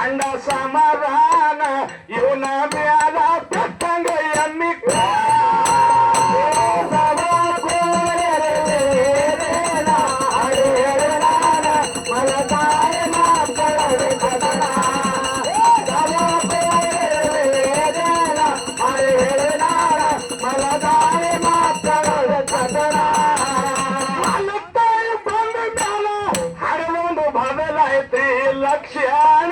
ಕಂಡ ಸಮಾಧಾನ ಇವನ ಮ್ಯಾಲ ಬೆಟ್ಟಂಗ ಎಮ್ಮಿ ಲಕ್ಷಣ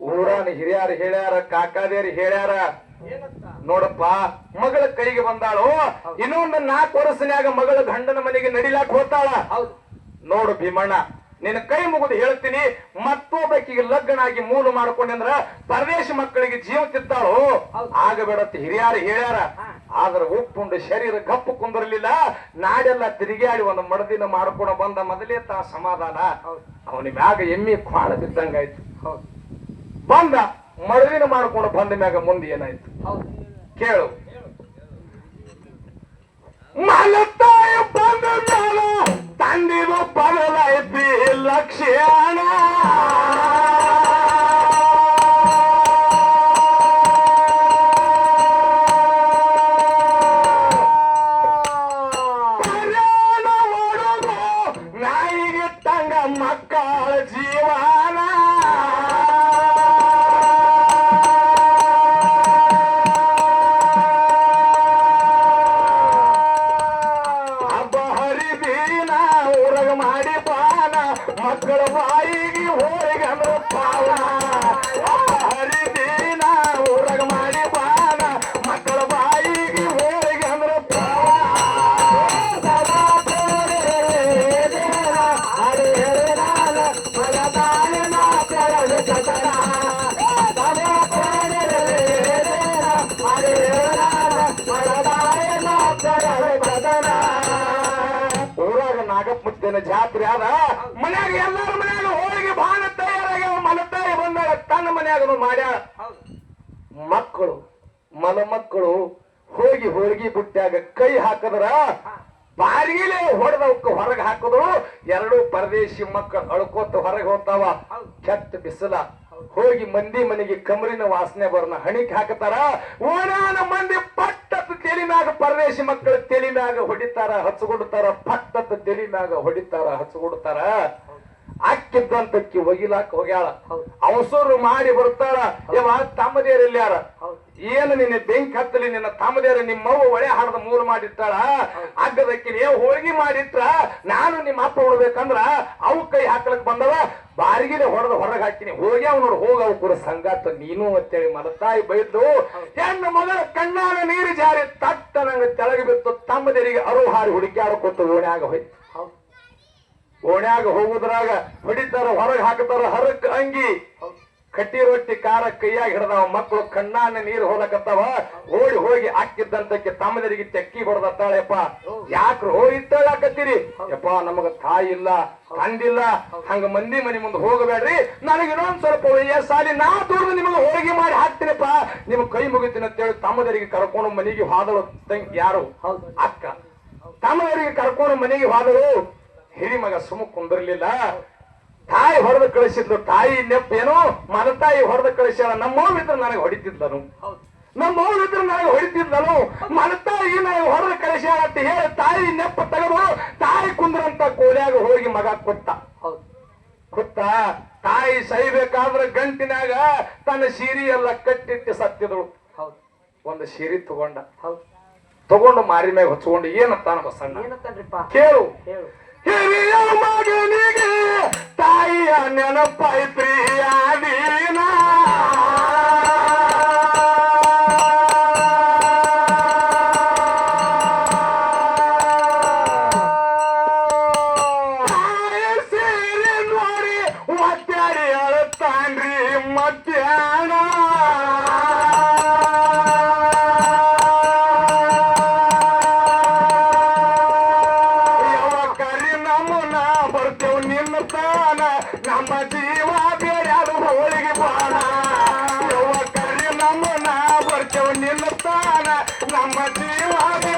ಊರನ ಹಿರಿಯರು ಹೇಳ್ಯಾರ ಕಾಕಾದೇರಿ ಹೇಳ್ಯಾರ ನೋಡಪ್ಪ ಮಗಳ ಕೈಗೆ ಬಂದಾಳು ಇನ್ನೊಂದು 4 ವರ್ಷನ್ಯಾಗ ಮಗಳ ಗಂಡನ ಮನೆಗೆ ನಡಿಲಾಕ ಹೋಗ್ತಾಳ ನೋಡು ಭೀಮಣ್ಣ ನಿನ್ನ ಕೈ ಮುಗಿದು ಹೇಳ್ತೀನಿ ಮತ್ತೊಬ್ಬಕಿಗೆ ಲಗ್ನ ಆಗಿ ಮೂಲ ಮಾಡ್ಕೊಂಡ್ರ ಪರದೇಶ ಮಕ್ಕಳಿಗೆ ಜೀವ ತಿತ್ತಾಳು ಆಗಬೇಡತ್ತ ಹಿರಿಯಾರು ಹೇಳ್ಯಾರ ಆದ್ರ ಉಪ್ಪುಂಡು ಶರೀರ ಗಪ್ಪು ಕುಂದಿರ್ಲಿಲ್ಲ ನಾಡೆಲ್ಲ ತಿರುಗಾಡಿ ಒಂದು ಮಡದಿನ ಮಾಡ್ಕೊಂಡು ಬಂದ ಮೊದಲೇ ತಾ ಸಮಾಧಾನ ಅವನ ಮ್ಯಾಗ ಎಮ್ಮಿ ಕ್ವಾಳ ಬಿದ್ದಂಗಾಯ್ತು ಬಂದ ಮಡದಿನ ಮಾಡ್ಕೊಂಡು ಬಂದ ಮ್ಯಾಗ ಮುಂದೆ ಏನಾಯ್ತು ಕೇಳು ಮಲತಾಯಿ ಬಂದ ಮ್ಯಾಲ ತಂದಿದು ಬದಲಾಯ್ತಿ ಲಕ್ಷಣ ಪ್ರಯಾಣ ಒಡಗು ನಾಯಿಗೆ ತಂಗ ಮಕ್ಕಳ ಜೀವನ ಮಕ್ಕಳ ಬಾಯಿಗೆ ಹೋಳಿಗೆ ಅಂದ್ರೆ ಪಾವನ ಹರಿದೀನ ಊರಗ ಮಾಡಿ ಬಾನ ಮಕ್ಕಳ ಬಾಯಿಗೆ ಹೋಳಿಗೆ ಅಂದ್ರೆ ಊರಾಗ ನಾಗಪ್ಪನ ಜಾತ್ರೆ ಆದ ಮನ್ಯಾಗ ಎಲ್ಲಾರ ಮನ್ಯಾಗ ಹೋಳಿಗೆ ಬಾಣ ತಯಾರಾಗ್ಯಾವ ಮಲತಾಯಿ ಬಂದಾಳ ತನ್ನ ಮನ್ಯಾಗ ಮಾಡ್ಯಾಳ ಮಕ್ಕಳು ಮಕ್ಕಳು ಹೋಗಿ ಹೋಳಿಗೆ ಬುಟ್ಟ್ಯಾಗ ಕೈ ಹಾಕದ್ರ ಬಾರಿಗಿಲೆ ಹೊಡೆದವಕ್ಕ ಹೊರಗೆ ಹಾಕಿದ್ರು 2 ಪರದೇಶಿ ಮಕ್ಕಳು ಅಳ್ಕೋತ ಹೊರಗೆ ಹೋಗ್ತಾವ ಕೆಟ್ಟ ಬಿಸಿಲ ಹೋಗಿ ಮಂದಿ ಮನೆಗೆ ಕಮರಿನ ವಾಸನೆ ಬರ್ನ ಹಣಿಕ್ ಹಾಕತಾರ ಓಣಾನ ಮಂದಿ ಪಟ್ಟತ್ ತೆಲಿನಾಗ ಪರದೇಶಿ ಮಕ್ಕಳು ತೆಲಿನಾಗ ಹೊಡಿತಾರ ಹಚ್ಚಗೊಡ್ತಾರ ಪಟ್ಟತ್ ತೆಲಿನಾಗ ಹೊಡಿತಾರ ಹಚ್ಚಗೊಡ್ತಾರ ಅಕ್ಕಿದ್ದಂತಕ್ಕಿ ಒಗಿಲಾಕ ಹೋಗ್ಯಾಳ ಅವಸರು ಮಾಡಿ ಬರ್ತಾಳ ಯಾವ ತಮ್ಮದೇರಲ್ಲಿ ಯಾರ ಏನು ನಿನ್ನ ಬೆಂಕಿ ಹತ್ತಲಿ ನಿನ್ನ ತಮ್ಮದೇರ ನಿಮ್ಮವ್ವ ಒಳೆ ಹಾಡದ ಮೂಲ ಮಾಡಿಟ್ಟಾಳ ಅಗ್ಗದಕ್ಕಿ ಹೋಳಿಗೆ ಮಾಡಿಟ್ರ ನಾನು ನಿಮ್ಮ ಅಪ್ಪ ಉಡ್ಬೇಕಂದ್ರ ಅವು ಕೈ ಹಾಕ್ಲಕ್ ಬಂದವ ಬಾರಿಗಿನ ಹೊಡೆದ ಹೊರಗೆ ಹಾಕಿನಿ ಹೋಗ್ಯಾವ ನೋಡು ಹೋಗ ಅವು ಕೂಡ ಸಂಗಾತ ನೀನು ಅಂತೇಳಿ ಮಲತಾಯಿ ಬೈದು ಹೆಣ್ಣು ಮಗಳ ಕಣ್ಣಾನ ನೀರು ಜಾರಿ ತಟ್ಟ ನಂಗೆ ತೆಳಗೆ ಬಿತ್ತು ತಮ್ಮದೇರಿಗೆ ಅರು ಹಾರಿ ಹುಡುಕ್ಯಾಡಕೊಟ್ಟು ಓಣ್ಯಾಗ ಹೋಯ್ತು ಓಣ್ಯಾಗ ಹೋಗುದ್ರಾಗ ಹೊಡಿತಾರ ಹೊರಗೆ ಹಾಕತಾರ ಹರಕ್ ಅಂಗಿ ಕಟ್ಟಿ ರೊಟ್ಟಿ ಕಾರ ಕೈಯಾಗ ಹಿಡ್ದಾವ ಮಕ್ಕಳು ಕಣ್ಣಾನ ನೀರು ಹೋಲಕತ್ತಾವ ಓಡಿ ಹೋಗಿ ಹಾಕಿದ್ದಂತಕ್ಕೆ ತಮ್ಮದರಿಗೆ ತೆಕ್ಕಿ ಹೊಡೆದತ್ತಾಳೆಪ್ಪ ಯಾಕ್ರು ಹೋಗಿತ್ತಾಕತ್ತೀರಿ ಯಪ್ಪ ನಮಗ ತಾಯಿ ಇಲ್ಲ ತಂದಿಲ್ಲ ಹಂಗ ಮಂದಿ ಮನಿ ಮುಂದೆ ಹೋಗಬೇಡ್ರಿ ನನಗೆ ಇನ್ನೊಂದ್ ಸ್ವಲ್ಪ ಸಾಲಿ ನಾ ದೂರ ನಿಮಗೆ ಹೋಳಿಗೆ ಮಾಡಿ ಹಾಕ್ತೀನಪ್ಪ ನಿಮ್ ಕೈ ಮುಗಿತೀನಿ ಅಂತೇಳಿ ತಮ್ಮದರಿಗೆ ಕರ್ಕೊಂಡು ಮನೆಗೆ ಹೋದಳು ಯಾರು ಅಕ್ಕ ತಮ್ಮದರಿಗೆ ಕರ್ಕೊಂಡು ಮನೆಗೆ ಹೋದಳು ಹಿರಿ ಮಗ ಸುಮ್ಮ ಕುಂದಿರ್ಲಿಲ್ಲ ತಾಯಿ ಹೊಡೆದ ಕಳಿಸಿದ್ಲು ತಾಯಿ ನೆಪ್ಪೇನು ಮಲತಾಯಿ ಹೊಡೆದ ಕಳಿಸ್ಯಾಳ ನಮ್ಮವ್ವಿದ್ರೆ ನನಗೆ ಹೊಡಿತಿದ್ದನು ನಮ್ಮವ್ವಿದ್ರೆ ನನಗೆ ಹೊಡಿತಿದ್ದನು ಮಲತಾಯಿ ನನಗೆ ಹೊಡೆದ ಕಳಿಸ್ಯಾಳ ಅಂತ ಹೇಳಿ ತಾಯಿ ನೆಪ್ಪ ತೆಗೆದು ತಾಯಿ ಕುಂದ್ರಂತ ಕೋಲ್ಯಾಗ ಹೋಗಿ ಮಗ ಕುತ್ತ ತಾಯಿ ಸಹಿಬೇಕಾದ್ರೆ ಗಂಟಿನಾಗ ತನ್ನ ಸೀರಿ ಎಲ್ಲ ಕಟ್ಟಿಟ್ಟು ಸತ್ತಿದಳು ಒಂದು ಸೀರಿ ತಗೊಂಡು ಮಾರಿ ಮ್ಯಾಗ ಹೊಚ್ಕೊಂಡು ಏನಂತಾನ ಬಸಣ್ಣ ಕೇಳು ಹಿರಿಯ ಮಗನಿಗೆ ತಾಯಿಯ ನೆನಪೈತ್ರಿ ಆದೀನ ತಾಯಿ ಸೀರೆ ನೋಡಿ ಒತ್ತಾಡಿ ಅಳತಾನ್ರಿ ಮಧ್ಯಾಹ್ನ ನಮ್ಮ ಜೀವ ಬೇರ್ಯಾರು ಹೋಳಿಗೆ ಬಾಣ ಯವ್ವ ಕರಿ ನಮ್ಮನ ಬರ್ತೇವ ನಿಲ್ಲತಾನ ನಮ್ಮ ಜೀವನ